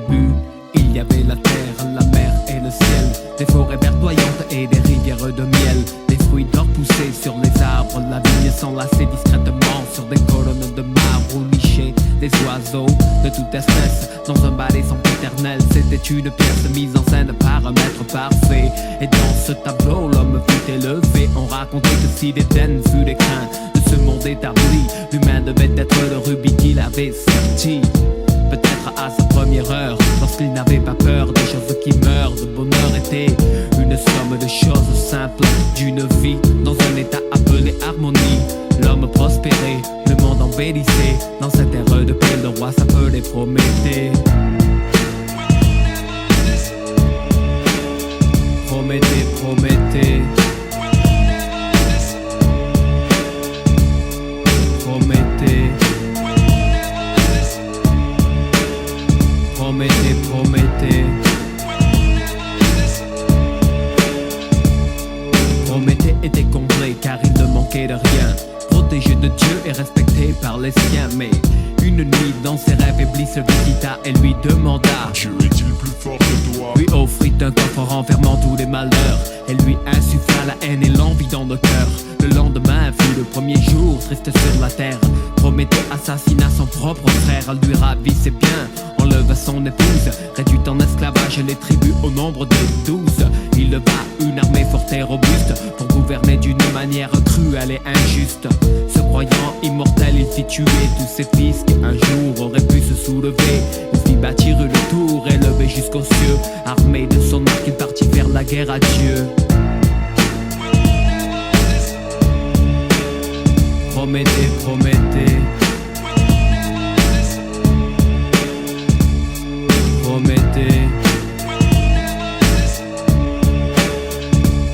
début, il y avait la terre, la mer et le ciel, des forêts verdoyantes et des rivières de miel, des fruits d'or poussés sur les arbres, la vigne s'enlaçait discrètement sur des colonnes de marbre ou nichées, des oiseaux de toute espèce dans un ballet sempiternel. C'était une pièce mise en scène par un maître parfait, et dans ce tableau l'homme fut élevé. On racontait que si l'Éden fut l'écrin de ce monde établi, l'humain devait être le rubis qu'il avait serti. Peut-être à sa première heure, lorsqu'il n'avait pas peur des choses qui meurent. Le bonheur était une somme de choses simples, d'une vie dans un état appelé harmonie. L'homme prospérait, le monde embellissait. Dans cette ère de paix, le roi s'appelait Prométhée. Prométhée, Prométhée. Prométhée. Prométhée, Prométhée. Prométhée était complet car il ne manquait de rien, protégé de Dieu et respecté par les siens. Mais une nuit dans ses rêves, Iblis le visita et lui demanda: Dieu est-il plus fort que toi? Lui offrit un coffre renfermant tous les malheurs et lui insuffla la haine et l'envie dans le cœur. Le lendemain fut le premier jour triste sur la terre. Prométhée assassina son propre frère, lui ravit ses biens, enleva son épouse, réduit en esclavage les tribus au nombre de 12. Il leva une armée forte et robuste pour gouverner d'une manière cruelle et injuste. Se croyant immortel, il fit tuer tous ses fils qui un jour auraient pu se soulever. Il fit bâtir une tour élevée jusqu'aux cieux. Armé de son arc, il partit faire la guerre à Dieu. Prométhée, Prométhée. Prométhée.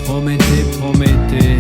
Prométhée, Prométhée.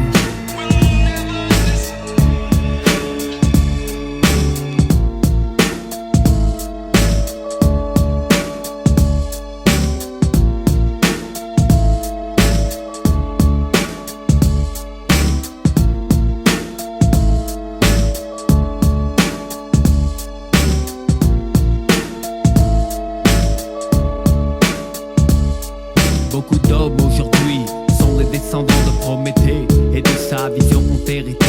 Beaucoup d'hommes aujourd'hui sont les descendants de Prométhée, et de sa vision ont hérité.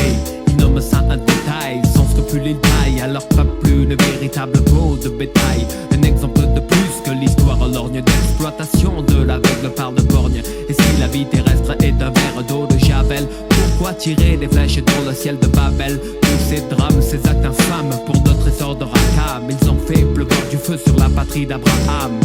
Ils nomment ça un détail, sans scrupule ils taillent à leur peuple une véritable peau de bétail. Un exemple de plus que l'histoire lorgne d'exploitation de l'aveugle par le borgne. Et si la vie terrestre est un verre d'eau de Javel, pourquoi tirer des flèches dans le ciel de Babel? Tous ces drames, ces actes infâmes pour de trésors de Rakam, ils ont fait pleuvoir du feu sur la patrie d'Abraham.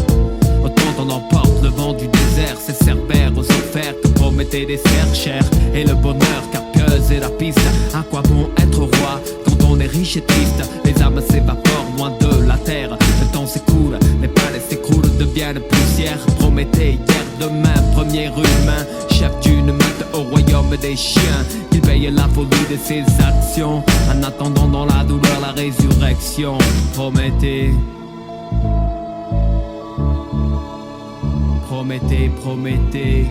Autant on emporte le vent du désert, c'est Cerbère aux enfers que Prométhée dessert cher. Et le bonheur, Carpieuse et la piste. À quoi bon être roi quand on est riche et triste? Les âmes s'évaporent loin de la terre. Le temps s'écoule, les palais s'écroulent, deviennent poussière. Prométhée, hier, demain, premier humain, chef d'une meute au royaume des chiens. Il veille la folie de ses actions, en attendant dans la douleur la résurrection. Prométhée. Prométhée, Prométhée.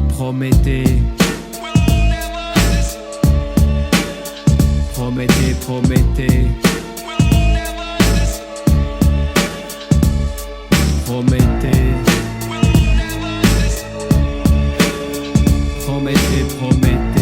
Prométhée. Prométhée, Prométhée. Prométhée. Prométhée, Prométhée.